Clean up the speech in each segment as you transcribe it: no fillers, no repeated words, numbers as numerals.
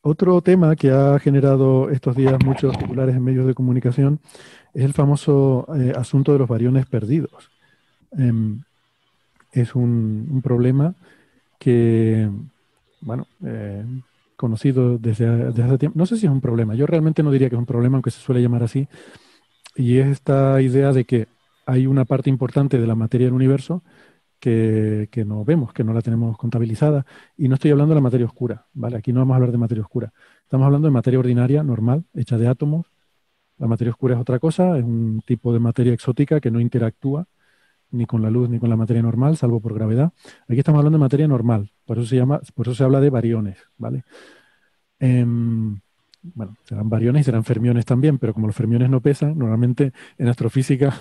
Otro tema que ha generado estos días muchos titulares en medios de comunicación es el famoso asunto de los variones perdidos. Em, es un problema que, bueno, conocido desde hace tiempo. No sé si es un problema, yo realmente no diría que es un problema, aunque se suele llamar así, y es esta idea de que hay una parte importante de la materia del universo que no vemos, que no la tenemos contabilizada. Y no estoy hablando de la materia oscura, ¿vale? Aquí no vamos a hablar de materia oscura. Estamos hablando de materia ordinaria, normal, hecha de átomos. La materia oscura es otra cosa, es un tipo de materia exótica que no interactúa ni con la luz ni con la materia normal, salvo por gravedad. Aquí estamos hablando de materia normal, por eso se habla de bariones, ¿vale? Bueno, serán bariones y serán fermiones también, pero como los fermiones no pesan, normalmente en astrofísica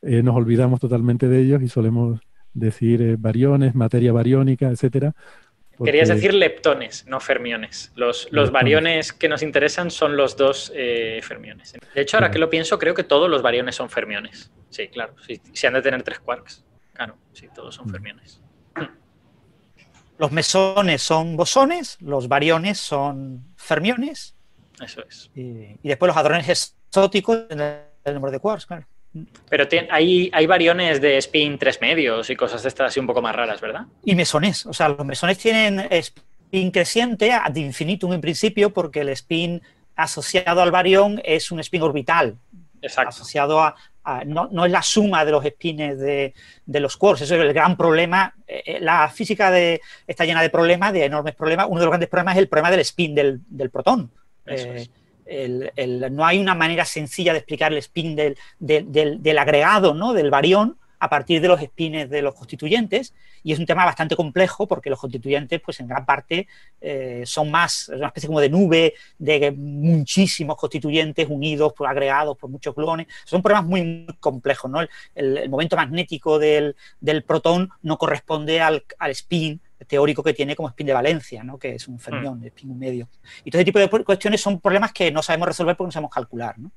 nos olvidamos totalmente de ellos y solemos decir bariones, materia bariónica, etcétera, Querías porque decir leptones, no fermiones. Los leptones. bariones que nos interesan son los dos fermiones. De hecho, ahora que Claro. lo pienso, creo que todos los bariones son fermiones. Sí, claro. Sí, si han de tener 3 quarks. Claro, sí, todos son Mm. fermiones. Los mesones son bosones, los bariones son fermiones, Eso es. y después los hadrones exóticos en el número de quarks, claro. Pero hay bariones de spin 3 medios y cosas de estas así un poco más raras, ¿verdad? Y mesones, o sea, los mesones tienen spin creciente ad infinitum en principio, porque el spin asociado al barión es un spin orbital. Exacto. Asociado no es la suma de los spines de los quarks. Eso es el gran problema. La física está llena de problemas, de enormes problemas. Uno de los grandes problemas es el problema del spin del protón. Eso es. No hay una manera sencilla de explicar el spin del agregado, ¿no?, del barión, a partir de los spines de los constituyentes, y es un tema bastante complejo porque los constituyentes, pues en gran parte son más, es una especie como de nube de muchísimos constituyentes unidos, por agregados por muchos gluones. Son problemas muy, muy complejos, ¿no? El momento magnético del protón no corresponde al spin teórico que tiene como spin de valencia, ¿no?, que es un fermión, spin medio. Y todo ese tipo de cuestiones son problemas que no sabemos resolver porque no sabemos calcular, ¿no?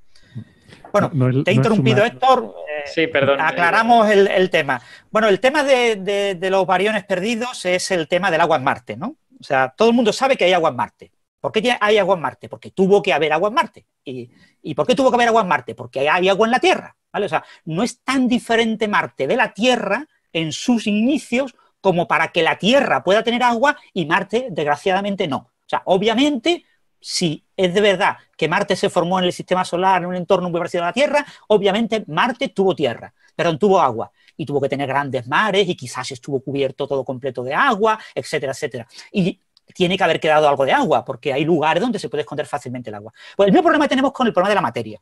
Bueno, te he interrumpido, Héctor. Sí, perdón. Aclaramos el tema. Bueno, el tema de los bariones perdidos es el tema del agua en Marte, ¿no? O sea, todo el mundo sabe que hay agua en Marte. ¿Por qué hay agua en Marte? Porque tuvo que haber agua en Marte. ¿Y por qué tuvo que haber agua en Marte? Porque hay agua en la Tierra, ¿vale? O sea, no es tan diferente Marte de la Tierra en sus inicios como para que la Tierra pueda tener agua y Marte, desgraciadamente, no. O sea, obviamente, si es de verdad que Marte se formó en el sistema solar, en un entorno muy parecido a la Tierra, obviamente Marte tuvo tierra, pero tuvo agua, y tuvo que tener grandes mares, y quizás estuvo cubierto todo completo de agua, etcétera, etcétera. Y tiene que haber quedado algo de agua, porque hay lugares donde se puede esconder fácilmente el agua. Pues el mismo problema tenemos con el problema de la materia.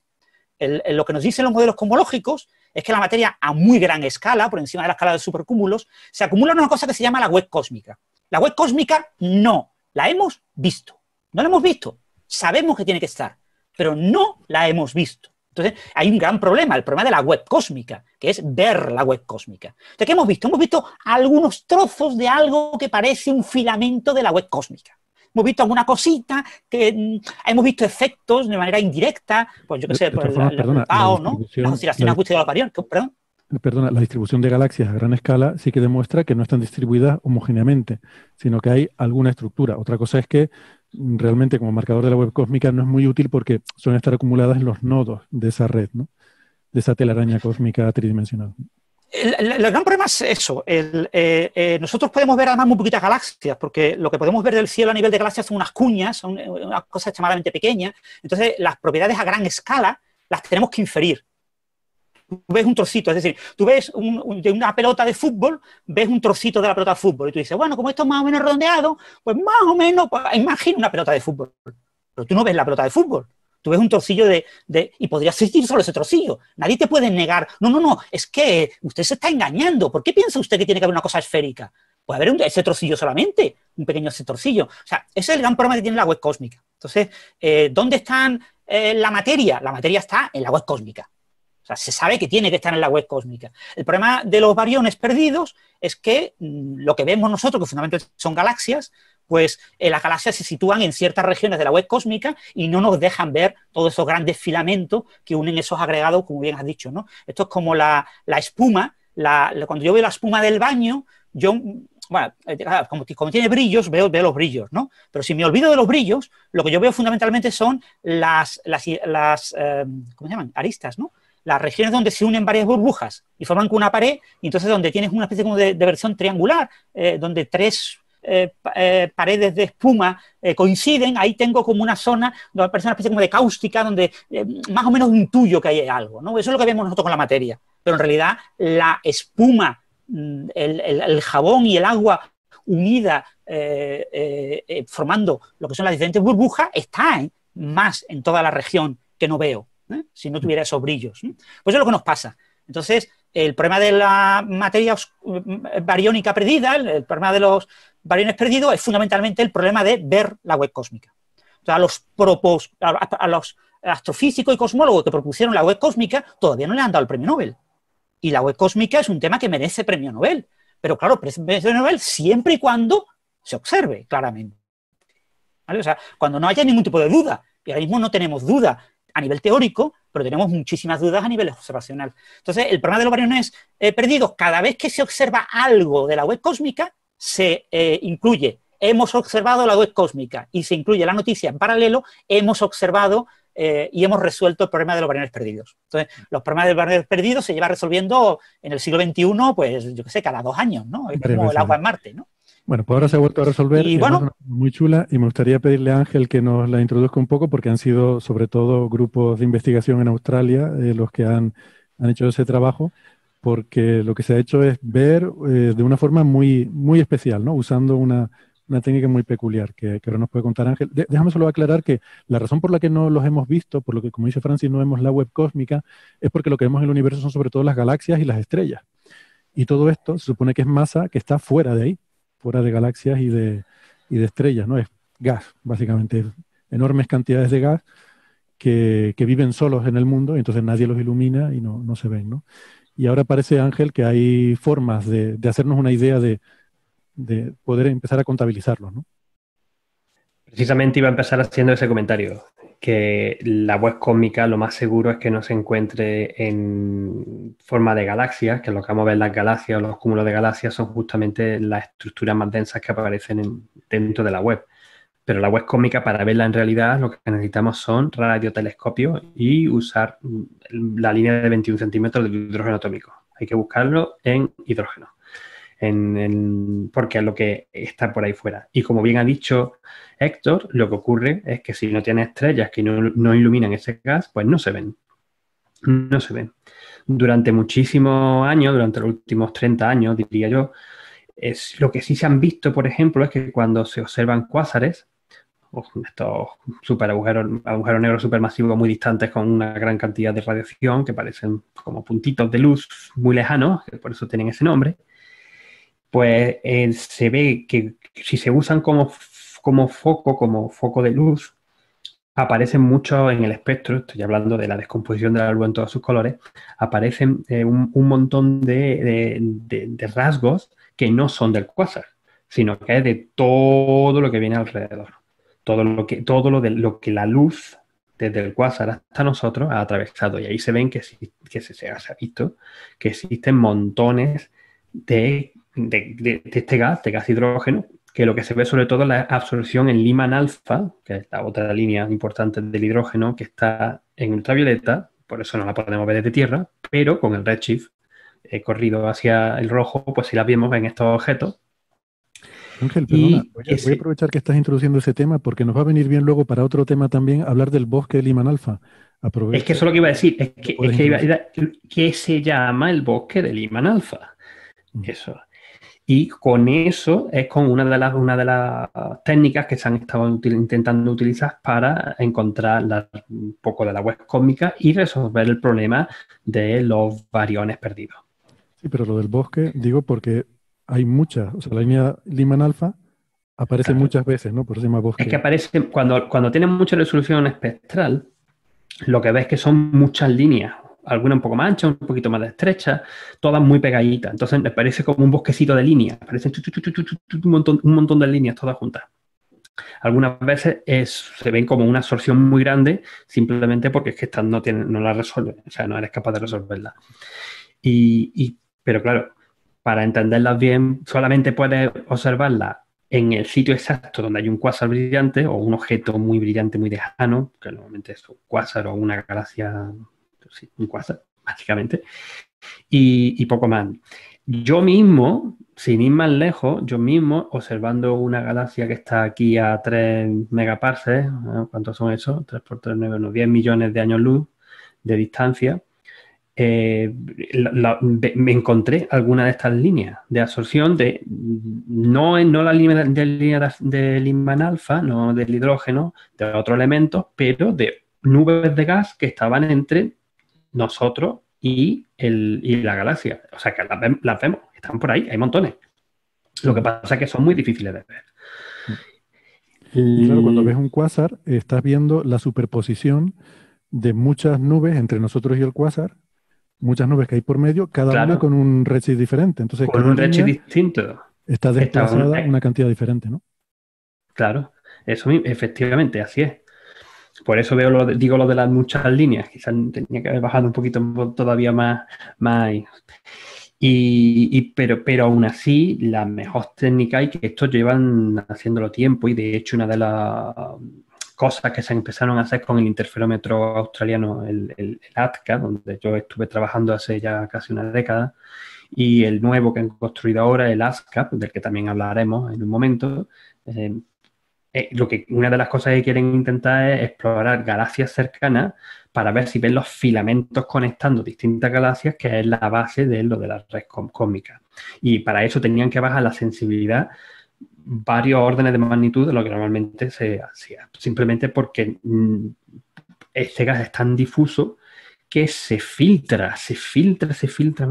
Lo que nos dicen los modelos cosmológicos es que la materia a muy gran escala, por encima de la escala de supercúmulos, se acumula en una cosa que se llama la web cósmica. La web cósmica no la hemos visto. No la hemos visto. Sabemos que tiene que estar, pero no la hemos visto. Entonces, hay un gran problema, el problema de la web cósmica, que es ver la web cósmica. Entonces, ¿qué hemos visto? Hemos visto algunos trozos de algo que parece un filamento de la web cósmica. Hemos visto alguna cosita, hemos visto efectos de manera indirecta, pues yo qué sé, pues el PAO, ¿no? Las oscilaciones acústicas de la varión, perdón. Perdona, la distribución de galaxias a gran escala sí que demuestra que no están distribuidas homogéneamente, sino que hay alguna estructura. Otra cosa es que realmente como marcador de la web cósmica no es muy útil porque suelen estar acumuladas en los nodos de esa red, ¿no?, de esa telaraña cósmica tridimensional. El gran problema es eso. Nosotros podemos ver además muy poquitas galaxias, porque lo que podemos ver del cielo a nivel de galaxias son unas cuñas, son unas cosas extremadamente pequeñas. Entonces, las propiedades a gran escala las tenemos que inferir. Tú ves un trocito, es decir, tú ves de una pelota de fútbol, ves un trocito de la pelota de fútbol y tú dices, bueno, como esto es más o menos redondeado, pues más o menos, pues, imagina una pelota de fútbol. Pero tú no ves la pelota de fútbol. Tú ves un trocillo y podrías existir solo ese trocillo. Nadie te puede negar. No, es que usted se está engañando. ¿Por qué piensa usted que tiene que haber una cosa esférica? Puede haber ese trocillo solamente, un pequeño ese trocillo. O sea, ese es el gran problema que tiene la web cósmica. Entonces, ¿dónde está la materia? La materia está en la web cósmica. O sea, se sabe que tiene que estar en la web cósmica. El problema de los bariones perdidos es que lo que vemos nosotros, que fundamentalmente son galaxias, pues las galaxias se sitúan en ciertas regiones de la web cósmica y no nos dejan ver todos esos grandes filamentos que unen esos agregados, como bien has dicho, ¿no? Esto es como la espuma. Cuando yo veo la espuma del baño, yo bueno, como tiene brillos, veo los brillos, ¿no? Pero si me olvido de los brillos, lo que yo veo fundamentalmente son ¿cómo se llaman? Aristas, ¿no? Las regiones donde se unen varias burbujas y forman una pared, y entonces donde tienes una especie como de versión triangular, donde tres paredes de espuma coinciden, ahí tengo como una zona donde parece una especie como de cáustica, donde más o menos intuyo que hay algo, ¿no? Eso es lo que vemos nosotros con la materia, pero en realidad la espuma, el jabón y el agua unida, formando lo que son las diferentes burbujas, está más en toda la región que no veo, si no tuviera esos brillos. Pues eso es lo que nos pasa. Entonces, el problema de la materia bariónica perdida, el problema de los bariones perdidos, es fundamentalmente el problema de ver la web cósmica. O sea, a los astrofísicos y cosmólogos que propusieron la web cósmica todavía no le han dado el premio Nobel. Y la web cósmica es un tema que merece premio Nobel. Pero claro, merece premio Nobel siempre y cuando se observe claramente, ¿vale? O sea, cuando no haya ningún tipo de duda. Y ahora mismo no tenemos duda a nivel teórico, pero tenemos muchísimas dudas a nivel observacional. Entonces, el problema de los bariones perdidos, cada vez que se observa algo de la web cósmica, se incluye, hemos observado la web cósmica, y se incluye la noticia en paralelo, hemos observado y hemos resuelto el problema de los bariones perdidos. Entonces, los problemas de los bariones perdidos se llevan resolviendo en el siglo XXI, pues, yo qué sé, cada 2 años, ¿no? Es como el agua en Marte, ¿no? Bueno, pues ahora se ha vuelto a resolver, y bueno, muy chula, y me gustaría pedirle a Ángel que nos la introduzca un poco, porque han sido sobre todo grupos de investigación en Australia los que han hecho ese trabajo, porque lo que se ha hecho es ver de una forma muy, muy especial, ¿no? Usando una técnica muy peculiar que ahora nos puede contar Ángel. Déjame solo aclarar que la razón por la que no los hemos visto, por lo que, como dice Francis, no vemos la web cósmica, es porque lo que vemos en el universo son sobre todo las galaxias y las estrellas. Y todo esto se supone que es masa que está fuera de ahí, fuera de galaxias y de estrellas, ¿no? Es gas, básicamente, enormes cantidades de gas que viven solos en el mundo, y entonces nadie los ilumina y no se ven, ¿no? Y ahora parece, Ángel, que hay formas de hacernos una idea de poder empezar a contabilizarlos, ¿no? Precisamente iba a empezar haciendo ese comentario, que la web cósmica lo más seguro es que no se encuentre en forma de galaxias, que lo que vamos a ver las galaxias o los cúmulos de galaxias son justamente las estructuras más densas que aparecen dentro de la web. Pero la web cósmica, para verla en realidad, lo que necesitamos son radiotelescopios y usar la línea de 21 centímetros de hidrógeno atómico. Hay que buscarlo en hidrógeno, porque es lo que está por ahí fuera. Y como bien ha dicho Héctor, lo que ocurre es que si no tienes estrellas que no iluminan ese gas, pues no se ven. No se ven. Durante muchísimos años, durante los últimos 30 años, diría yo, lo que sí se han visto, por ejemplo, es que cuando se observan cuásares, estos agujeros negros supermasivos muy distantes con una gran cantidad de radiación, que parecen como puntitos de luz muy lejanos, que por eso tienen ese nombre, pues se ve que si se usan como foco de luz, aparecen muchos en el espectro, estoy hablando de la descomposición de la luz en todos sus colores, aparecen un montón de rasgos que no son del cuásar, sino que es de todo lo que viene alrededor. Todo lo que la luz desde el cuásar hasta nosotros ha atravesado. Y ahí se ven que se ha visto que existen montones de este gas, de gas hidrógeno, que lo que se ve sobre todo es la absorción en Lyman alfa, que es la otra línea importante del hidrógeno, que está en ultravioleta, por eso no la podemos ver desde Tierra, pero con el redshift corrido hacia el rojo, pues sí la vemos en estos objetos. Ángel, perdona, voy a aprovechar que estás introduciendo ese tema, porque nos va a venir bien luego para otro tema también hablar del bosque de Lyman alfa. Es que eso es lo que iba a decir, que se llama el bosque de Lyman alfa. Eso. Y con eso es con una de las técnicas que se han estado intentando utilizar para encontrar un poco de la web cósmica y resolver el problema de los bariones perdidos. Sí, pero lo del bosque, digo, porque hay muchas, o sea, la línea Lyman alfa aparece muchas veces, ¿no? Por eso se llama bosque. Es que aparece, cuando tienen mucha resolución espectral, lo que ves es que son muchas líneas, algunas un poco más anchas, un poquito más estrechas, todas muy pegaditas. Entonces me parece como un bosquecito de líneas, parecen un montón de líneas todas juntas. Algunas veces se ven como una absorción muy grande simplemente porque es que estas no la resuelven, o sea, no eres capaz de resolverla. Pero claro, para entenderlas bien, solamente puedes observarlas en el sitio exacto donde hay un cuásar brillante o un objeto muy brillante, muy lejano, que normalmente es un cuásar o una galaxia, sí, un cuásar, básicamente, y poco más. Yo mismo, sin ir más lejos, yo mismo, observando una galaxia que está aquí a 3 megaparsecs, ¿cuántos son esos? 3 por 3, 9, unos 10 millones de años luz de distancia, me encontré alguna de estas líneas de absorción no la línea de Lyman alfa, no del hidrógeno, de otros elementos, pero de nubes de gas que estaban entre nosotros y la galaxia. O sea, que las vemos, están por ahí, hay montones. Lo que pasa es que son muy difíciles de ver. Y claro, cuando ves un cuásar, estás viendo la superposición de muchas nubes entre nosotros y el cuásar, muchas nubes que hay por medio, cada Claro, una con un redshift diferente. Entonces, con cada un redshift línea distinto. está desplazada una cantidad diferente, ¿no? Claro, eso mismo, efectivamente, así es. Por eso digo lo de las muchas líneas. Quizás tenía que haber bajado un poquito todavía más. Pero aún así, la mejor técnica, y que esto llevan haciéndolo tiempo, y de hecho una de las cosas que se empezaron a hacer con el interferómetro australiano, el ATCA, donde yo estuve trabajando hace ya casi una década, y el nuevo que han construido ahora, el ASCAP, del que también hablaremos en un momento. Una de las cosas que quieren intentar es explorar galaxias cercanas para ver si ven los filamentos conectando distintas galaxias, que es la base de lo de la red cósmica. Y para eso tenían que bajar la sensibilidad varios órdenes de magnitud de lo que normalmente se hacía. Simplemente porque este gas es tan difuso que se filtra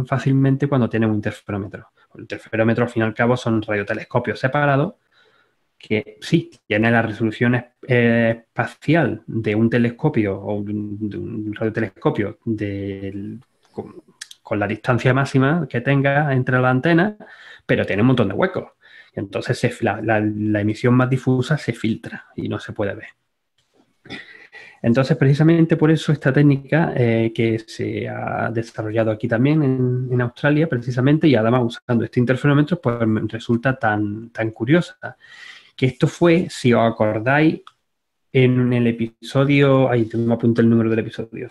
fácilmente cuando tiene un interferómetro. El interferómetro, al fin y al cabo, son radiotelescopios separados que sí, tiene la resolución espacial de un telescopio o de un radiotelescopio con la distancia máxima que tenga entre la antena, pero tiene un montón de huecos. Y entonces la emisión más difusa se filtra y no se puede ver. Entonces, precisamente por eso esta técnica que se ha desarrollado aquí también en Australia, precisamente, y además usando este interferómetro, pues resulta tan curiosa. Que esto fue, si os acordáis, en el episodio... Ahí tengo apunté el número del episodio.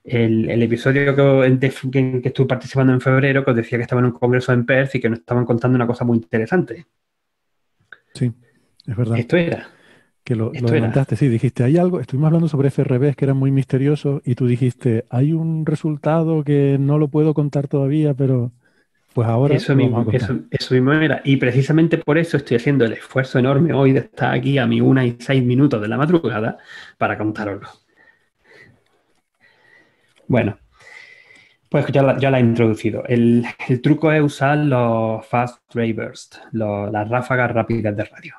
El episodio que estuve participando en febrero, que os decía que estaba en un congreso en Perth y que nos estaban contando una cosa muy interesante. Sí, es verdad. Esto era. Que lo adelantaste, sí, dijiste, hay algo, estuvimos hablando sobre FRBs que eran muy misteriosos y tú dijiste, hay un resultado que no lo puedo contar todavía, pero... Pues ahora eso mismo era. Y precisamente por eso estoy haciendo el esfuerzo enorme hoy de estar aquí a mi 1:06 de la madrugada para contároslo. Bueno, pues ya la he introducido. El truco es usar los fast ray burst, las ráfagas rápidas de radio.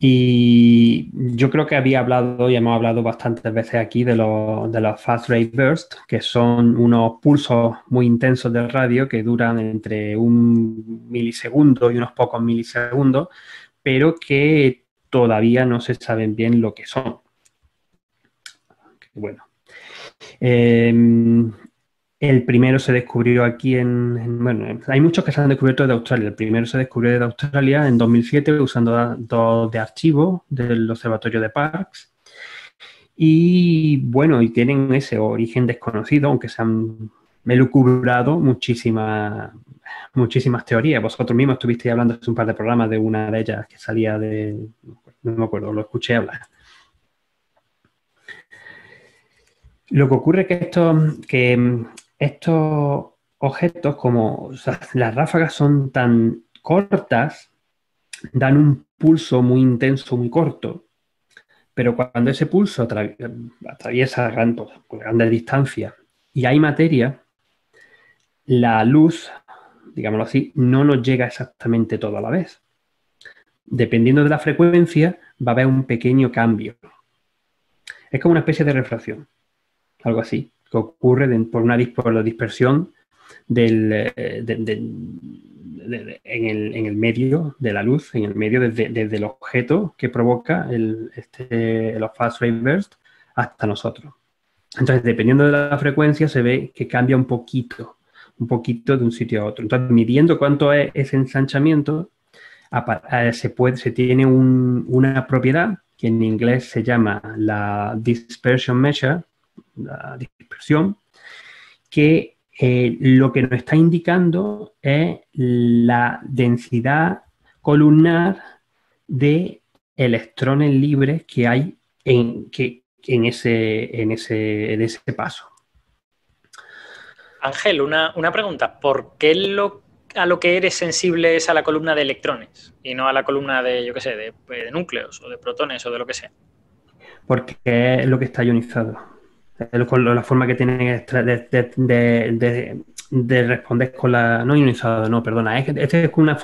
Y yo creo que había hablado y hemos hablado bastantes veces aquí de los fast ray burst, que son unos pulsos muy intensos de radio que duran entre 1 milisegundo y unos pocos milisegundos, pero que todavía no se saben bien lo que son. Bueno. El primero se descubrió aquí bueno, hay muchos que se han descubierto de Australia. El primero se descubrió de Australia en 2007 usando datos de archivo del Observatorio de Parkes. Y bueno, y tienen ese origen desconocido, aunque se han elucubrado muchísimas teorías. Vosotros mismos estuvisteis hablando hace un par de programas de una de ellas que salía no me acuerdo, lo escuché hablar. Lo que ocurre es que estos objetos, las ráfagas son tan cortas, dan un pulso muy intenso, muy corto, pero cuando ese pulso atraviesa grandes distancias y hay materia, la luz, digámoslo así, no nos llega exactamente toda la vez. Dependiendo de la frecuencia, va a haber un pequeño cambio. Es como una especie de refracción, algo así, que ocurre por la dispersión en el medio de la luz, en el medio desde el objeto que provoca los fast ray burst hasta nosotros. Entonces, dependiendo de la frecuencia, se ve que cambia un poquito un poquito de un sitio a otro. Entonces, midiendo cuánto es ese ensanchamiento, se tiene una propiedad que en inglés se llama la dispersion measure, la dispersión, que lo que nos está indicando es la densidad columnar de electrones libres que hay en ese paso. Ángel, una pregunta. ¿Por qué a lo que eres sensible es a la columna de electrones y no a la columna de, yo qué sé, de núcleos o de protones o de lo que sea? Porque es lo que está ionizado. Es la forma que tiene de responder con la... No ionizado, no, perdona. Es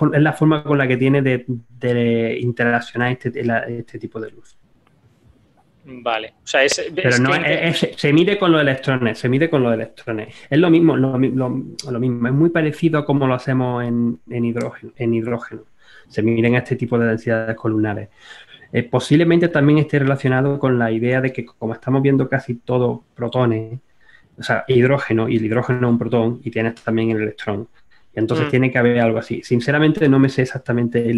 la forma con la que tiene de interaccionar este tipo de luz. Vale. O sea, pero no, se mide con los electrones, Es lo mismo, lo mismo. Es muy parecido a como lo hacemos en hidrógeno. Se miden este tipo de densidades columnares. Posiblemente también esté relacionado con la idea de que como estamos viendo casi todos protones, o sea, hidrógeno, y el hidrógeno es un protón, y tienes también el electrón. Y entonces tiene que haber algo así. Sinceramente no me sé exactamente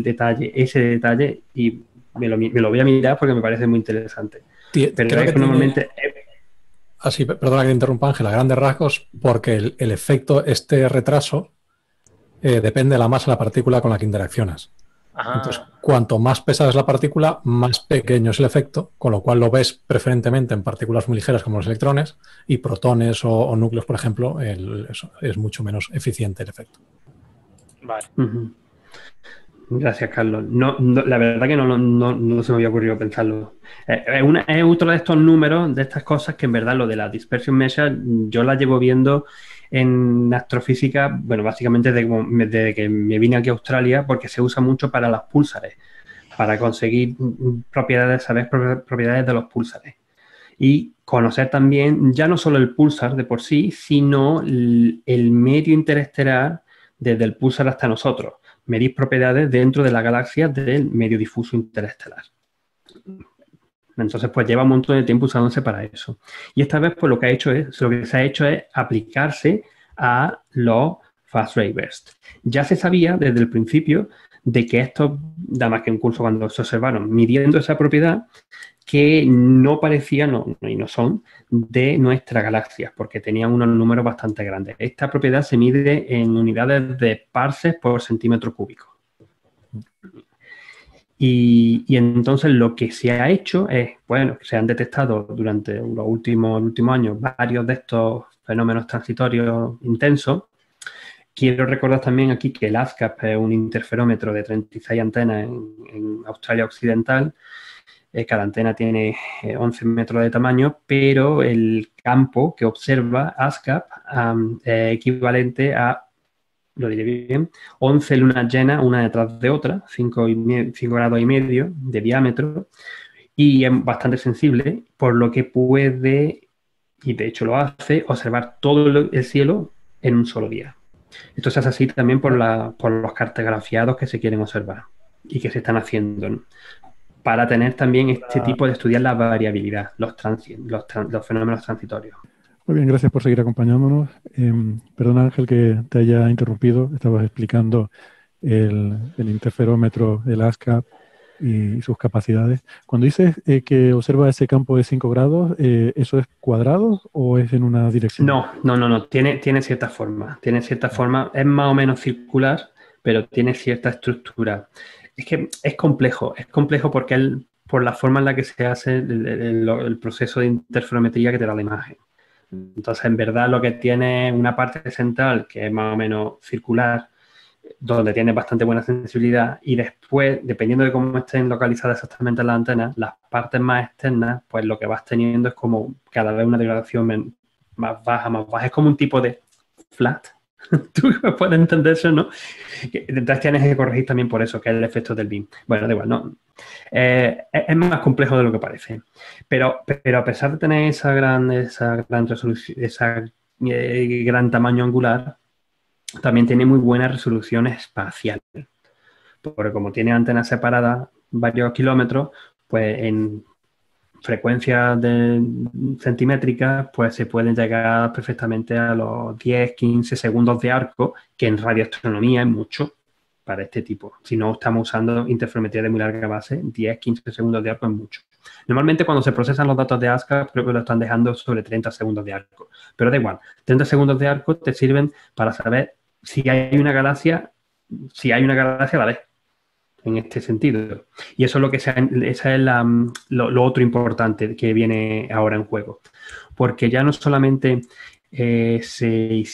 ese detalle, y me lo voy a mirar porque me parece muy interesante. Pero es que normalmente... Así, perdona que te interrumpa, Ángel, a grandes rasgos, porque el efecto, este retraso, depende de la masa de la partícula con la que interaccionas. Entonces, cuanto más pesada es la partícula, más pequeño es el efecto, con lo cual lo ves preferentemente en partículas muy ligeras como los electrones, y protones o núcleos, por ejemplo, es mucho menos eficiente el efecto. Vale. Gracias, Carlos. La verdad que no se me había ocurrido pensarlo. Es otro de estos números, de estas cosas que en verdad lo de la dispersion measure yo la llevo viendo en astrofísica, bueno, básicamente desde que me vine aquí a Australia, porque se usa mucho para los púlsares, para conseguir saber propiedades de los púlsares. Y conocer también, ya no solo el púlsar de por sí, sino el medio interestelar desde el púlsar hasta nosotros. Medir propiedades dentro de la galaxia del medio difuso interestelar. Entonces, pues lleva un montón de tiempo usándose para eso. Y esta vez, pues lo que se ha hecho es aplicarse a los fast ray bursts. Ya se sabía desde el principio de que estos, nada más que incluso cuando se observaron midiendo esa propiedad, que no parecían, y no son, de nuestra galaxia, porque tenían unos números bastante grandes. Esta propiedad se mide en unidades de parsecs por centímetro cúbico. Y entonces lo que se ha hecho es, bueno, que se han detectado durante los últimos años varios de estos fenómenos transitorios intensos. Quiero recordar también aquí que el ASCAP es un interferómetro de 36 antenas en Australia Occidental. Cada antena tiene 11 metros de tamaño, pero el campo que observa ASCAP es equivalente a, lo diré bien, 11 lunas llenas una detrás de otra, 5 grados y medio de diámetro, y es bastante sensible, por lo que puede, y de hecho lo hace, observar todo el cielo en un solo día. Esto se hace así también por los cartografiados que se quieren observar y que se están haciendo, ¿no? Para tener también este tipo de estudiar la variabilidad, los fenómenos transitorios. Muy bien, gracias por seguir acompañándonos. Perdona, Ángel, que te haya interrumpido. Estabas explicando el interferómetro, el ASCAP y sus capacidades. Cuando dices que observa ese campo de 5 grados, ¿eso es cuadrado o es en una dirección? No. Tiene cierta forma. Es más o menos circular, pero tiene cierta estructura. Es que es complejo porque por la forma en la que se hace el proceso de interferometría que te da la imagen. Entonces, en verdad, lo que tiene es una parte central que es más o menos circular, donde tiene bastante buena sensibilidad, y después, dependiendo de cómo estén localizadas exactamente las antenas, las partes más externas, pues lo que vas teniendo es como cada vez una degradación más baja. Es como un tipo de flat. Tú puedes entender eso, ¿no? Entonces tienes que corregir también por eso, que es el efecto del BIM. Bueno, da igual, ¿no? Es más complejo de lo que parece. Pero a pesar de tener esa gran resolución, gran tamaño angular, también tiene muy buena resolución espacial. Porque como tiene antenas separadas varios kilómetros, pues frecuencias centimétricas, pues se pueden llegar perfectamente a los 10, 15 segundos de arco, que en radioastronomía es mucho para este tipo. Si no estamos usando interferometría de muy larga base, 10, 15 segundos de arco es mucho. Normalmente cuando se procesan los datos de ASCAP creo que lo están dejando sobre 30 segundos de arco. Pero da igual, 30 segundos de arco te sirven para saber si hay una galaxia a la vez. En este sentido. Y eso es lo que esa es lo otro importante que viene ahora en juego. Porque ya no solamente se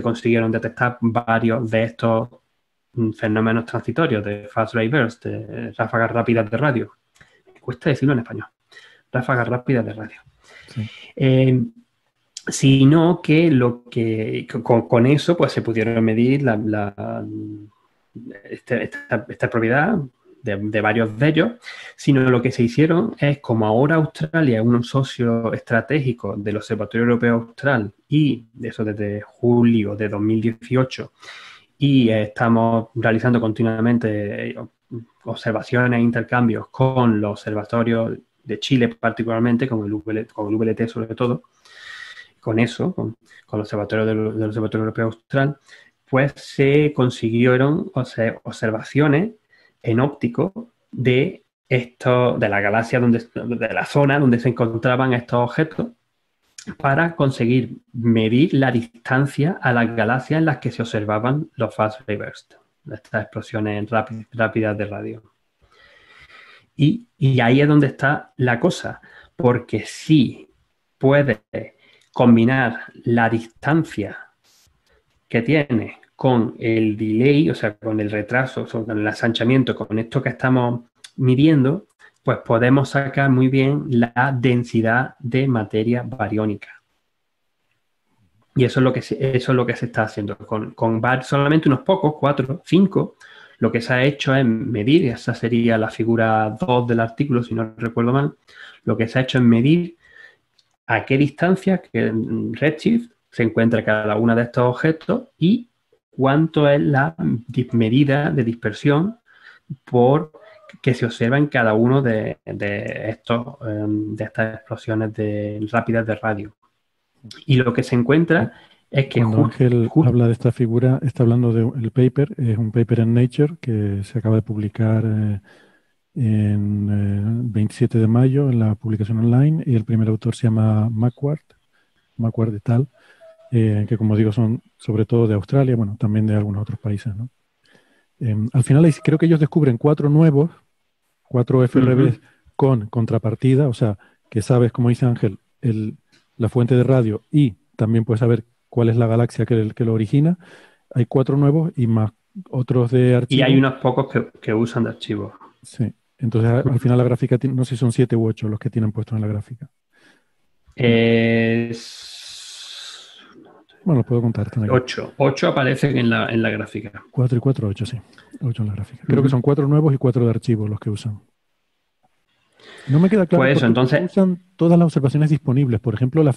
consiguieron detectar varios de estos fenómenos transitorios de fast ray burst, de ráfagas rápidas de radio. Me cuesta decirlo en español. Ráfagas rápidas de radio. Sí. Sino que con eso pues se pudieron medir esta propiedad de varios de ellos, sino lo que se hicieron es, como ahora Australia es un socio estratégico del Observatorio Europeo Austral, y de eso desde julio de 2018, y estamos realizando continuamente observaciones e intercambios con los observatorios de Chile particularmente, con el VLT sobre todo, con el Observatorio del Observatorio Europeo Austral, pues se consiguieron observaciones en óptico de la galaxia, de la zona donde se encontraban estos objetos, para conseguir medir la distancia a las galaxias en las que se observaban los fast ray burst, estas explosiones rápidas de radio. Y ahí es donde está la cosa, porque si puedes combinar la distancia que tiene con el delay, o sea, con el retraso, con el asanchamiento, con esto que estamos midiendo, pues podemos sacar muy bien la densidad de materia bariónica. Y eso es lo que se está haciendo. Con solamente unos pocos, 4, 5, lo que se ha hecho es medir, y esa sería la figura 2 del artículo, si no recuerdo mal, lo que se ha hecho es medir a qué distancia, que redshift, se encuentra cada uno de estos objetos y cuánto es la medida de dispersión que se observa en cada uno de estas explosiones rápidas de radio. Y lo que se encuenra es que... Cuando Ángel habla de esta figura, está hablando del paper, es un paper en Nature que se acaba de publicar en 27 de mayo en la publicación online, y el primer autor se llama Macquart et al., que como digo son sobre todo de Australia, bueno, también de algunos otros países, ¿no? Al final creo que ellos descubren 4 nuevos, 4 FRBs con contrapartida, o sea, que sabes, como dice Ángel, la fuente de radio, y también puedes saber cuál es la galaxia que lo origina. Hay 4 nuevos y más otros de archivo. Y hay unos pocos que usan de archivo. Sí, entonces al final la gráfica, no sé si son 7 u 8 los que tienen puestos en la gráfica. Bueno, lo puedo contar. 8 aparecen en la gráfica. 4 y 4, 8, sí. 8 en la gráfica. Creo que son 4 nuevos y 4 de archivo los que usan. No me queda claro pues eso, entonces usan todas las observaciones disponibles. Por ejemplo, el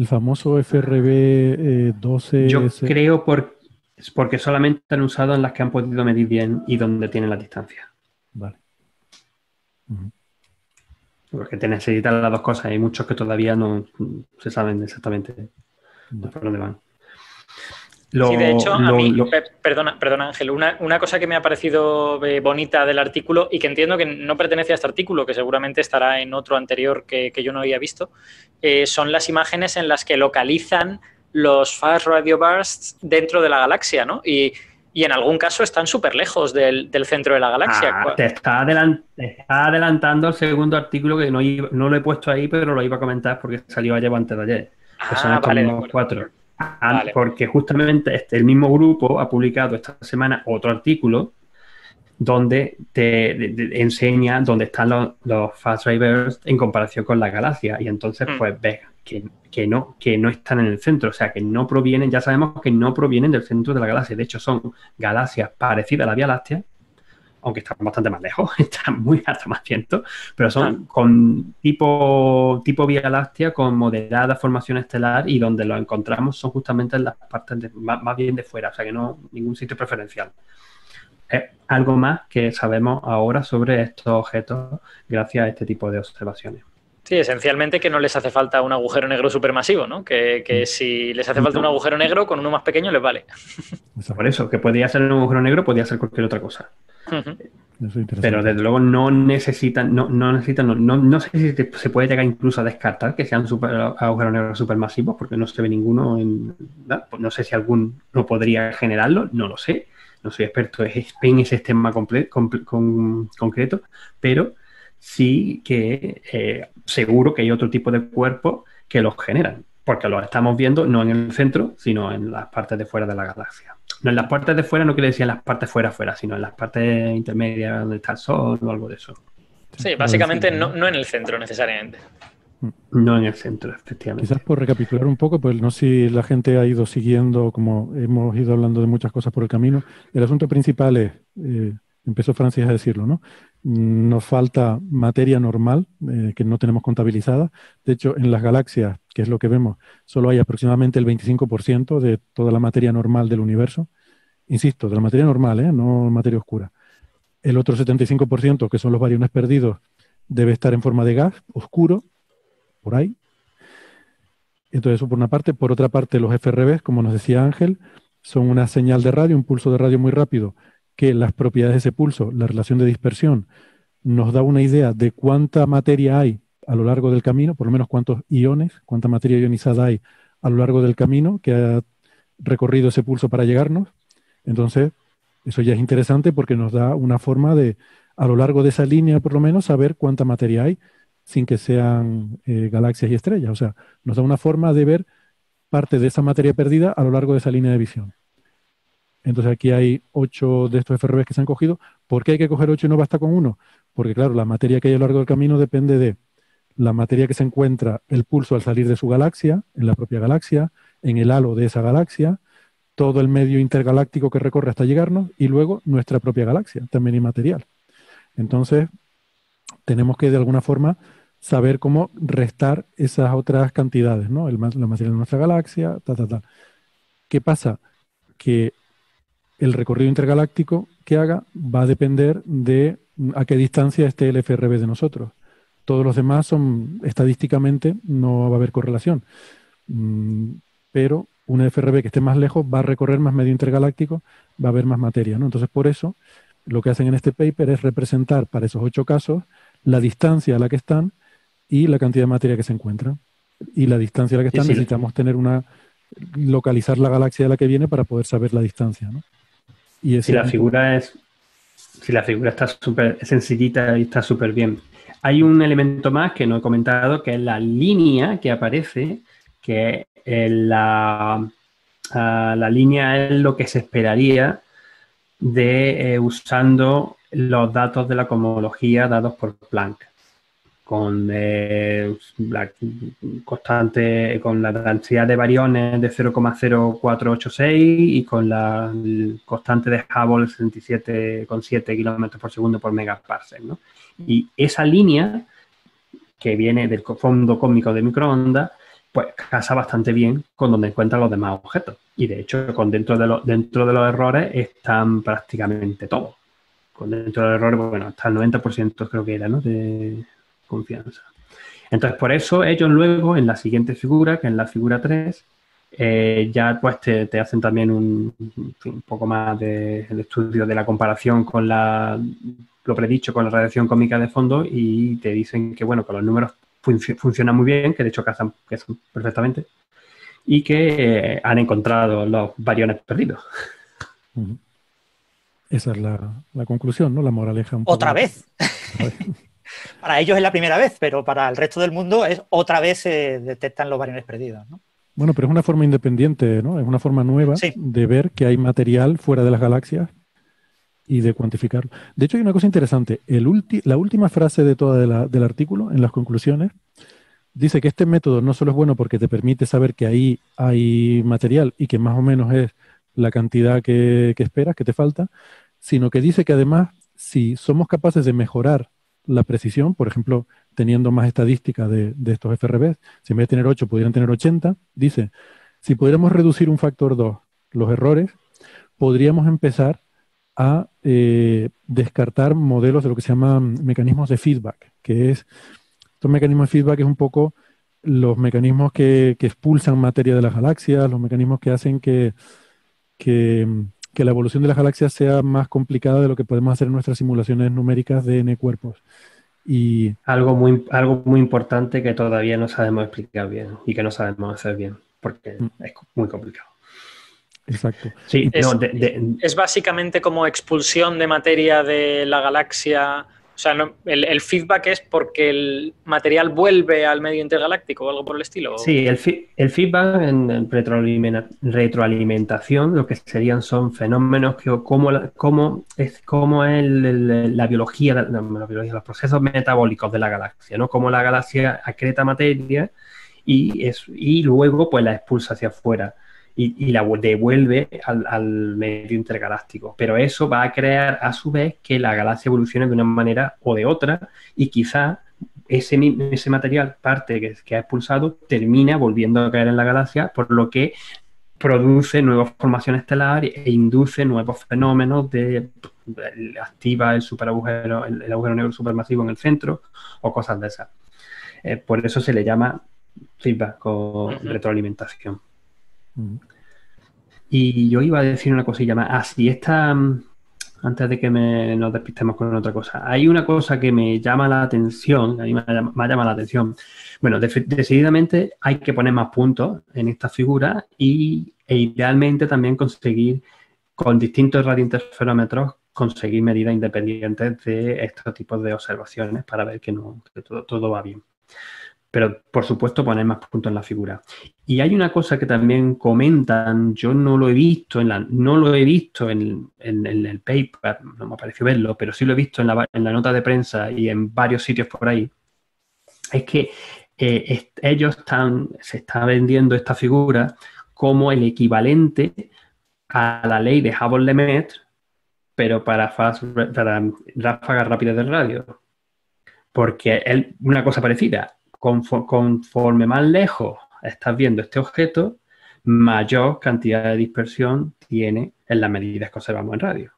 famoso FRB 12. Yo creo porque solamente han usado en las que han podido medir bien y donde tienen la distancia. Vale. Porque te necesitan las dos cosas. Hay muchos que todavía no se saben exactamente por dónde van. Sí, de hecho, perdona Ángel, una cosa que me ha parecido bonita del artículo, y que entiendo que no pertenece a este artículo, que seguramente estará en otro anterior que yo no había visto, son las imágenes en las que localizan los fast radio bursts dentro de la galaxia, ¿no? Y en algún caso están súper lejos del centro de la galaxia. Te está adelantando el segundo artículo, que no lo he puesto ahí, pero lo iba a comentar porque salió ayer o antes de ayer. Son estos mismos 4. Vale. Porque justamente el mismo grupo ha publicado esta semana otro artículo donde te enseña dónde están los fast ray bursts en comparación con la galaxia, y entonces pues ves que no están en el centro, o sea que no provienen, ya sabemos que no provienen del centro de la galaxia. De hecho son galaxias parecidas a la Vía Láctea, aunque están bastante más lejos, están muy hasta más cientos, pero son con tipo Vía Láctea, con moderada formación estelar, y donde los encontramos son justamente en las partes más bien de fuera, o sea que no ningún sitio preferencial. es algo más que sabemos ahora sobre estos objetos gracias a este tipo de observaciones. Sí, esencialmente que no les hace falta un agujero negro supermasivo, ¿no? Que si les hace falta un agujero negro, con uno más pequeño les vale. Por eso, que podría ser un agujero negro, podría ser cualquier otra cosa. Pero desde luego no sé si se puede llegar incluso a descartar que sean agujeros negros supermasivos, porque no se ve ninguno pues no sé si alguno podría generarlo, no lo sé. No soy experto en ese tema concreto, pero sí que seguro que hay otro tipo de cuerpos que los generan, porque los estamos viendo no en el centro, sino en las partes de fuera de la galaxia. No, en las partes de fuera no quiere decir en las partes fuera, sino en las partes intermedias donde está el Sol o algo de eso. Sí, básicamente no en el centro necesariamente. No en el centro, efectivamente. Quizás por recapitular un poco, pues no sé si la gente ha ido siguiendo, como hemos ido hablando de muchas cosas por el camino. El asunto principal es, empezó Francis a decirlo, ¿no? Nos falta materia normal que no tenemos contabilizada. De hecho, en las galaxias, que es lo que vemos, solo hay aproximadamente el 25% de toda la materia normal del universo. Insisto, de la materia normal, no materia oscura. El otro 75%, que son los bariones perdidos, debe estar en forma de gas oscuro, por ahí. Entonces, eso por una parte. Por otra parte, los FRBs, como nos decía Ángel, son una señal de radio, un pulso de radio muy rápido, que las propiedades de ese pulso, la relación de dispersión, nos da una idea de cuánta materia hay a lo largo del camino, por lo menos cuántos iones, cuánta materia ionizada hay a lo largo del camino que ha recorrido ese pulso para llegarnos. Entonces, eso ya es interesante porque nos da una forma de, a lo largo de esa línea por lo menos, saber cuánta materia hay sin que sean galaxias y estrellas. O sea, nos da una forma de ver parte de esa materia perdida a lo largo de esa línea de visión. Entonces aquí hay 8 de estos FRBs que se han cogido. ¿Por qué hay que coger 8 y no basta con uno? Porque claro, la materia que hay a lo largo del camino depende de la materia que se encuentra el pulso al salir de su galaxia, en la propia galaxia, en el halo de esa galaxia, todo el medio intergaláctico que recorre hasta llegarnos y luego nuestra propia galaxia, también inmaterial. Entonces, tenemos que de alguna forma saber cómo restar esas otras cantidades, ¿no? La materia de nuestra galaxia, ¿Qué pasa? Que el recorrido intergaláctico que haga va a depender de a qué distancia esté el FRB de nosotros. Todos los demás son, estadísticamente, no va a haber correlación. Pero un FRB que esté más lejos va a recorrer más medio intergaláctico, va a haber más materia, ¿no? Entonces, por eso, lo que hacen en este paper es representar para esos 8 casos la distancia a la que están y la cantidad de materia que se encuentra. Y la distancia a la que están, necesitamos tener localizar la galaxia de la que viene para poder saber la distancia, ¿no? Y si la figura está súper sencillita y está súper bien. Hay un elemento más que no he comentado, que es la línea que aparece, que la línea es lo que se esperaría de usando los datos de la cosmología dados por Planck, con la constante, con la densidad de bariones de 0,0486 y con la constante de Hubble 67,7 kilómetros por segundo por megaparsec, ¿no? Y esa línea que viene del fondo cósmico de microondas, pues casa bastante bien con donde encuentran los demás objetos. Y de hecho, dentro de los errores están prácticamente todos. Dentro de los errores, bueno, hasta el 90% creo que era, ¿no? De confianza. Entonces, por eso ellos luego, en la siguiente figura, que es la figura 3, ya pues te hacen también un poco más del estudio de la comparación con lo predicho con la radiación cósmica de fondo y te dicen que, bueno, que los números funcionan muy bien, que de hecho casan perfectamente y que han encontrado los bariones perdidos. Esa es la conclusión, ¿no? La moraleja. ¿Otra vez? Para ellos es la primera vez, pero para el resto del mundo es otra vez se detectan los bariones perdidos, ¿no? Bueno, pero es una forma independiente, ¿no? Es una forma nueva de ver que hay material fuera de las galaxias y de cuantificarlo. De hecho, hay una cosa interesante. La última frase de toda del artículo, en las conclusiones, dice que este método no solo es bueno porque te permite saber que ahí hay material y que más o menos es la cantidad que esperas, que te falta, sino que dice que además, si somos capaces de mejorar la precisión, por ejemplo, teniendo más estadística de estos FRBs, si en vez de tener 8 pudieran tener 80, dice, si pudiéramos reducir un factor 2 los errores, podríamos empezar a descartar modelos de lo que se llaman mecanismos de feedback, que es, estos mecanismos de feedback es un poco los mecanismos que expulsan materia de las galaxias, los mecanismos que hacen que la evolución de las galaxias sea más complicada de lo que podemos hacer en nuestras simulaciones numéricas de N cuerpos. Y algo muy importante que todavía no sabemos explicar bien y que no sabemos hacer bien, porque es muy complicado. Exacto. Sí, es básicamente como expulsión de materia de la galaxia. O sea, el feedback es porque el material vuelve al medio intergaláctico o algo por el estilo. Sí, el feedback en retroalimentación, lo que son fenómenos que cómo es la biología, los procesos metabólicos de la galaxia, ¿no? Cómo la galaxia acreta materia y luego pues la expulsa hacia afuera. Y la devuelve al medio intergaláctico. Pero eso va a crear, a su vez, que la galaxia evolucione de una manera o de otra y quizá ese material, parte que ha expulsado, termina volviendo a caer en la galaxia, por lo que produce nuevas formaciones estelares e induce nuevos fenómenos activa el agujero negro supermasivo en el centro o cosas de esas. Por eso se le llama feedback o retroalimentación. Y yo iba a decir una cosilla más. Antes de que nos despistemos con otra cosa, hay una cosa que me llama la atención, a mí me ha llamado la atención. Bueno, decididamente hay que poner más puntos en esta figura e idealmente también conseguir, con distintos radiointerferómetros, conseguir medidas independientes de estos tipos de observaciones para ver que todo va bien. Pero, por supuesto, poner más puntos en la figura. Y hay una cosa que también comentan, yo no lo he visto en el paper, no me pareció verlo, pero sí lo he visto en la nota de prensa y en varios sitios por ahí, es que se está vendiendo esta figura como el equivalente a la ley de Hubble-Lemaitre, pero para ráfagas rápidas de radio. Porque es una cosa parecida. Conforme más lejos estás viendo este objeto, mayor cantidad de dispersión tiene en las medidas que observamos en radio.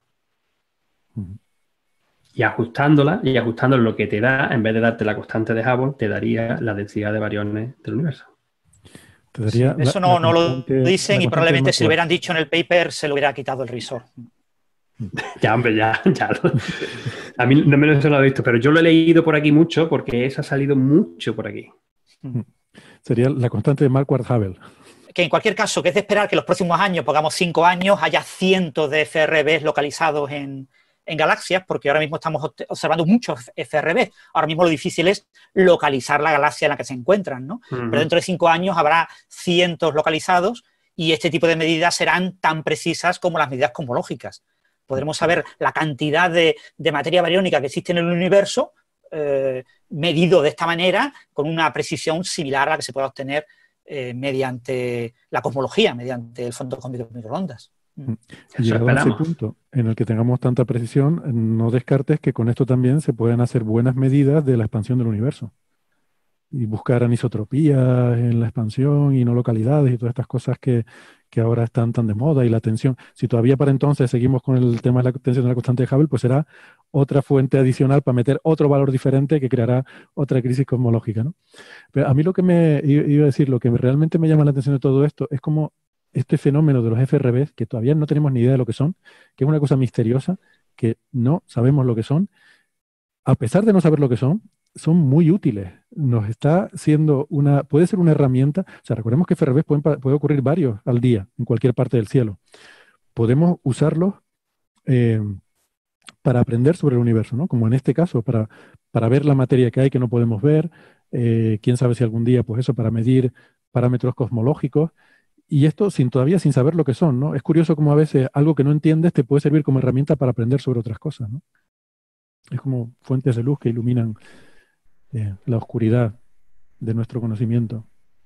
Y ajustándola lo que te da, en vez de darte la constante de Hubble, te daría la densidad de bariones del universo. Eso no lo dicen y probablemente si lo hubieran dicho en el paper se lo hubiera quitado el revisor. Ya, hombre, ya. A mí no me lo he visto, pero yo lo he leído por aquí mucho porque eso ha salido mucho por aquí. Sería la constante de Marquardt-Hubble. Que en cualquier caso, que es de esperar que en los próximos años, pongamos 5 años, haya cientos de FRBs localizados en galaxias, porque ahora mismo estamos observando muchos FRBs. Ahora mismo lo difícil es localizar la galaxia en la que se encuentran, ¿no? Pero dentro de 5 años habrá cientos localizados y este tipo de medidas serán tan precisas como las medidas cosmológicas. Podremos saber la cantidad de materia bariónica que existe en el universo medido de esta manera con una precisión similar a la que se pueda obtener mediante la cosmología, mediante el fondo cósmico de microondas. Llegado a ese punto en el que tengamos tanta precisión, no descartes que con esto también se pueden hacer buenas medidas de la expansión del universo y buscar anisotropías en la expansión y no localidades y todas estas cosas que ahora están tan de moda y la tensión. Si todavía para entonces seguimos con el tema de la tensión de la constante de Hubble, pues será otra fuente adicional para meter otro valor diferente que creará otra crisis cosmológica, ¿no? Pero a mí lo que iba a decir, lo que realmente me llama la atención de todo esto es como este fenómeno de los FRBs, que todavía no tenemos ni idea de lo que son, que es una cosa misteriosa, que no sabemos lo que son, a pesar de no saber lo que son muy útiles. Nos está siendo puede ser una herramienta. O sea, recordemos que FRBs puede ocurrir varios al día en cualquier parte del cielo. Podemos usarlos para aprender sobre el universo, ¿no? Como en este caso, para ver la materia que hay que no podemos ver. Quién sabe si algún día, pues eso, para medir parámetros cosmológicos. Y esto todavía sin saber lo que son, ¿no? Es curioso cómo a veces algo que no entiendes te puede servir como herramienta para aprender sobre otras cosas, ¿no? Es como fuentes de luz que iluminan la oscuridad de nuestro conocimiento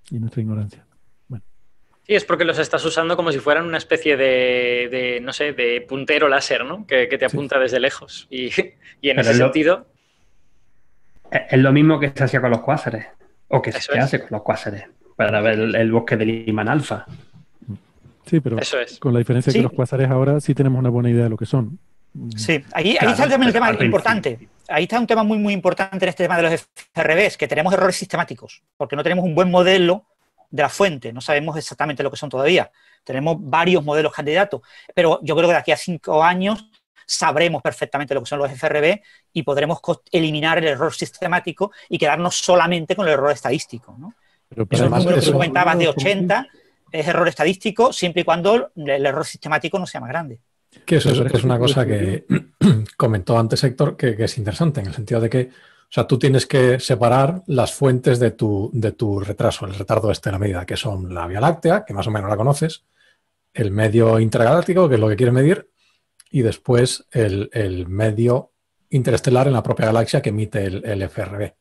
y nuestra ignorancia. Bueno. Sí, es porque los estás usando como si fueran una especie de no sé, de puntero láser, ¿no? Que te apunta desde lejos. Y en ese sentido... Es lo mismo que se hacía con los cuásares, o que se hace con los cuásares, para ver el bosque de Lyman alfa. Sí, pero con la diferencia que los cuásares ahora sí tenemos una buena idea de lo que son. Sí, ahí está también el tema importante. Ahí está un tema muy, muy importante en este tema de los FRBs, que tenemos errores sistemáticos, porque no tenemos un buen modelo de la fuente, no sabemos exactamente lo que son todavía. Tenemos varios modelos candidatos, pero yo creo que de aquí a 5 años sabremos perfectamente lo que son los FRB y podremos eliminar el error sistemático y quedarnos solamente con el error estadístico, ¿no? Esos números que comentabas de 80 es error estadístico siempre y cuando el error sistemático no sea más grande. Que eso es una cosa que comentó antes Héctor, que es interesante, en el sentido de que, o sea, tú tienes que separar las fuentes de tu retraso, el retardo de la medida, que son la Vía Láctea, que más o menos la conoces, el medio intergaláctico, que es lo que quieres medir, y después el medio interestelar en la propia galaxia que emite el FRB.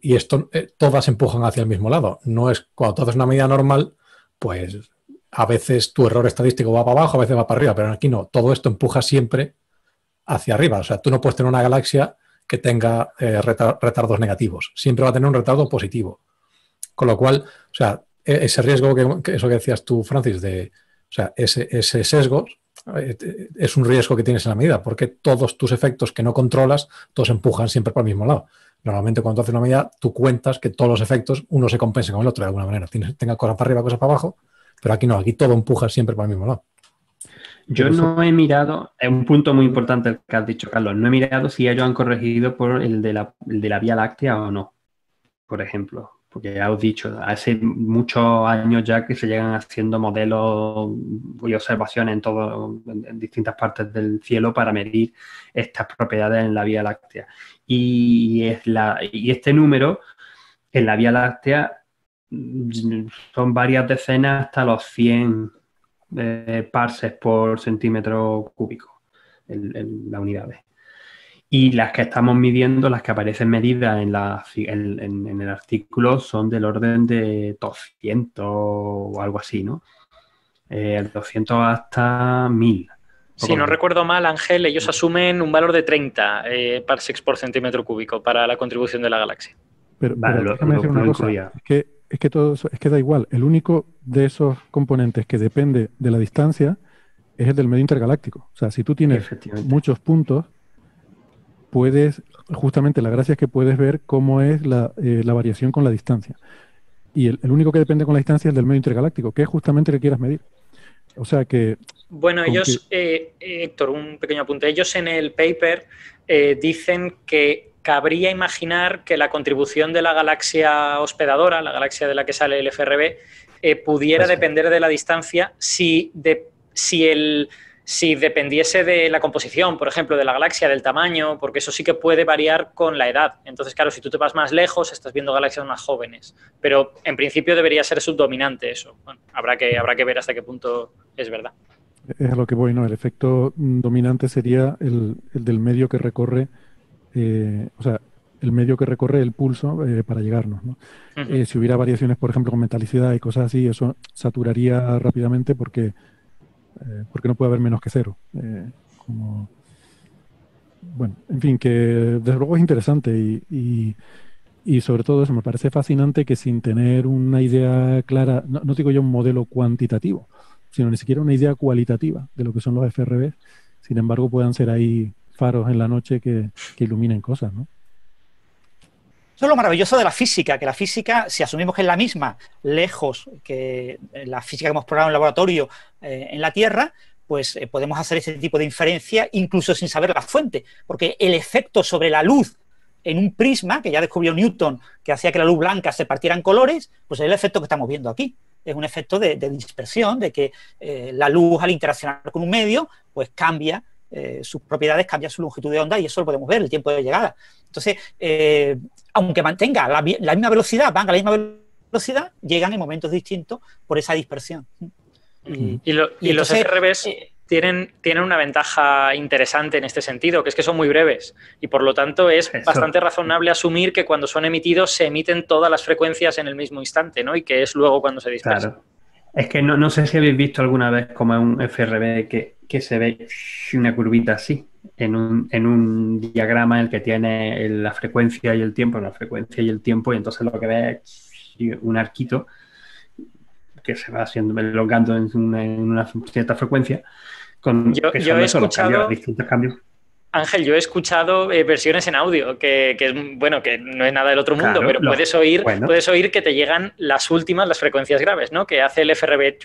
Y esto, todas empujan hacia el mismo lado. No es cuando tú haces una medida normal, pues a veces tu error estadístico va para abajo, a veces va para arriba, pero aquí no. Todo esto empuja siempre hacia arriba. O sea, tú no puedes tener una galaxia que tenga retardos negativos. Siempre va a tener un retardo positivo. Con lo cual, o sea, ese riesgo, que eso que decías tú, Francis, o sea, ese sesgo es un riesgo que tienes en la medida, porque todos tus efectos que no controlas, todos empujan siempre para el mismo lado. Normalmente cuando tú haces una medida, tú cuentas que todos los efectos, uno se compensa con el otro de alguna manera. Tenga cosas para arriba, cosas para abajo, pero aquí no, aquí todo empuja siempre para el mismo lado. Yo no he mirado, es un punto muy importante el que has dicho, Carlos, no he mirado si ellos han corregido por el de la Vía Láctea o no, por ejemplo. Porque ya os he dicho, hace muchos años ya que se llegan haciendo modelos y observaciones en distintas partes del cielo para medir estas propiedades en la Vía Láctea. Y este número en la Vía Láctea son varias decenas hasta los 100 parsecs por centímetro cúbico en las unidades. Y las que estamos midiendo, las que aparecen medidas en el artículo, son del orden de 200 o algo así, ¿no? 200 hasta 1000. Si no recuerdo mal, Ángel, ellos asumen un valor de 30 parsecs por centímetro cúbico para la contribución de la galaxia. Pero déjame decir una cosa, es que todo eso, es que da igual. El único de esos componentes que depende de la distancia es el del medio intergaláctico. O sea, si tú tienes muchos puntos, justamente la gracia es que puedes ver cómo es la variación con la distancia. Y el único que depende con la distancia es del medio intergaláctico, que es justamente el que quieras medir. O sea que... Bueno, ellos, Héctor, un pequeño apunte. Ellos en el paper dicen que cabría imaginar que la contribución de la galaxia hospedadora, la galaxia de la que sale el FRB, pudiera depender de la distancia si dependiese de la composición, por ejemplo, de la galaxia, del tamaño, porque eso sí que puede variar con la edad. Entonces, claro, si tú te vas más lejos, estás viendo galaxias más jóvenes. Pero, en principio, debería ser subdominante eso. Bueno, habrá que ver hasta qué punto es verdad. Es a lo que voy, ¿no? El efecto dominante sería el del medio que recorre, o sea, el medio que recorre el pulso para llegarnos, ¿no? Uh-huh. Si hubiera variaciones, por ejemplo, con metalicidad y cosas así, eso saturaría rápidamente porque no puede haber menos que cero. Bueno, en fin, que desde luego es interesante y sobre todo eso, me parece fascinante que sin tener una idea clara, no digo yo un modelo cuantitativo, sino ni siquiera una idea cualitativa de lo que son los FRB, sin embargo puedan ser ahí faros en la noche que iluminen cosas, ¿no? Eso es lo maravilloso de la física, que la física, si asumimos que es la misma, lejos que la física que hemos probado en el laboratorio en la Tierra, pues podemos hacer ese tipo de inferencia incluso sin saber la fuente, porque el efecto sobre la luz en un prisma, que ya descubrió Newton, que hacía que la luz blanca se partiera en colores, pues es el efecto que estamos viendo aquí. Es un efecto de dispersión, de que la luz al interaccionar con un medio, pues cambia sus propiedades, cambia su longitud de onda y eso lo podemos ver, el tiempo de llegada. Entonces, aunque mantenga la misma velocidad, van a la misma velocidad, llegan en momentos distintos por esa dispersión. Y los FRBs tienen una ventaja interesante en este sentido, que es que son muy breves y por lo tanto es bastante razonable asumir que cuando son emitidos se emiten todas las frecuencias en el mismo instante, ¿no? Y que es luego cuando se dispersan. Claro. Es que no sé si habéis visto alguna vez como un FRB que se ve una curvita así, en un diagrama en el que tiene la frecuencia y el tiempo, y entonces lo que ves es un arquito que se va elongando en una cierta frecuencia, Yo he escuchado distintos cambios. Ángel, yo he escuchado versiones en audio, que es bueno, que no es nada del otro mundo, pero puedes oír que te llegan las frecuencias graves, ¿no? Que hace el FRB.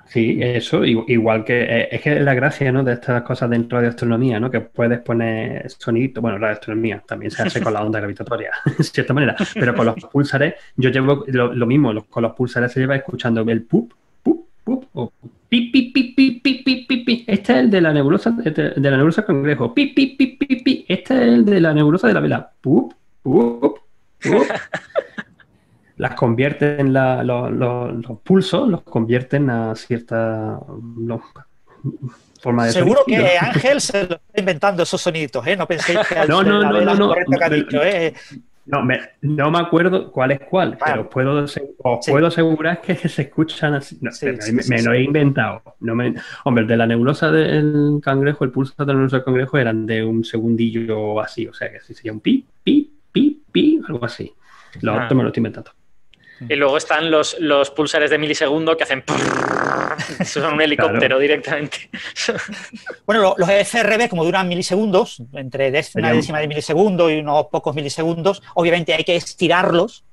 Sí, eso, igual que es que la gracia, ¿no?, de estas cosas de radioastronomía, ¿no?, que puedes poner sonido, bueno, radioastronomía también se hace con la onda gravitatoria, de cierta manera, pero con los púlsares, yo llevo lo mismo, con los púlsares se lleva escuchando el pup, pup, pup, o pi, pi, pi, pi, pi, pi, pi, pi. Este es el de la nebulosa Cangrejo, pi, pi, pi, pi, pi, este es el de la nebulosa de la Vela, pup, pup, pup. Las convierten, los pulsos los convierten a cierta forma de seguro sonido. Que Ángel se lo está inventando esos soniditos, ¿eh? No penséis que no, correcto que ha dicho, ¿eh? No me acuerdo cuál es cuál, claro. Pero puedo asegurar que se escuchan así. No, me lo he inventado. Hombre, el de la nebulosa del Cangrejo, el pulso de la nebulosa del Cangrejo eran de un segundillo así, o sea que sería un pi, pi, pi, pi, algo así. Lo otro me lo estoy inventando. Y luego están los pulsares de milisegundo que hacen... Eso son un helicóptero directamente. Bueno, los FRB, como duran milisegundos, entre una décima de milisegundo y unos pocos milisegundos, obviamente hay que estirarlos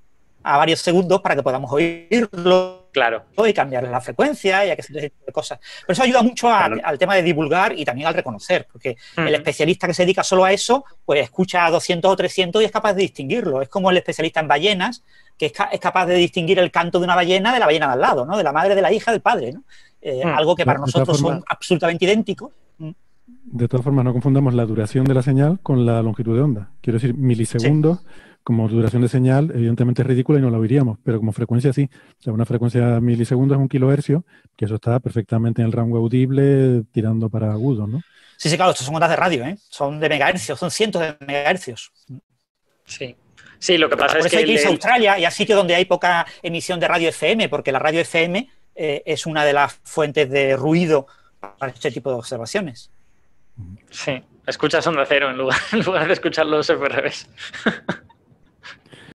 a varios segundos para que podamos oírlo. Claro. Y cambiar la frecuencia y a que se de cosas. Pero eso ayuda mucho al tema de divulgar y también al reconocer, porque el especialista que se dedica solo a eso, pues escucha a 200 o 300 y es capaz de distinguirlo. Es como el especialista en ballenas, que es capaz de distinguir el canto de una ballena de la ballena de al lado, ¿no? De la madre, de la hija, del padre, ¿no? Algo que para nosotros son absolutamente idénticos. De todas formas, no confundamos la duración de la señal con la longitud de onda. Quiero decir, milisegundos, como duración de señal, evidentemente es ridícula y no la oiríamos, pero como frecuencia sí. O sea, una frecuencia de milisegundos es 1 kilohercio, que eso está perfectamente en el rango audible, tirando para agudo, ¿no? Sí, claro, estos son ondas de radio, ¿eh? Son de megahercios, son cientos de megahercios. Sí, lo que pasa es que... hay que irse a Australia y a sitios donde hay poca emisión de radio FM, porque la radio FM es una de las fuentes de ruido para este tipo de observaciones. Sí, escuchas Onda Cero en lugar de escuchar los FRBs.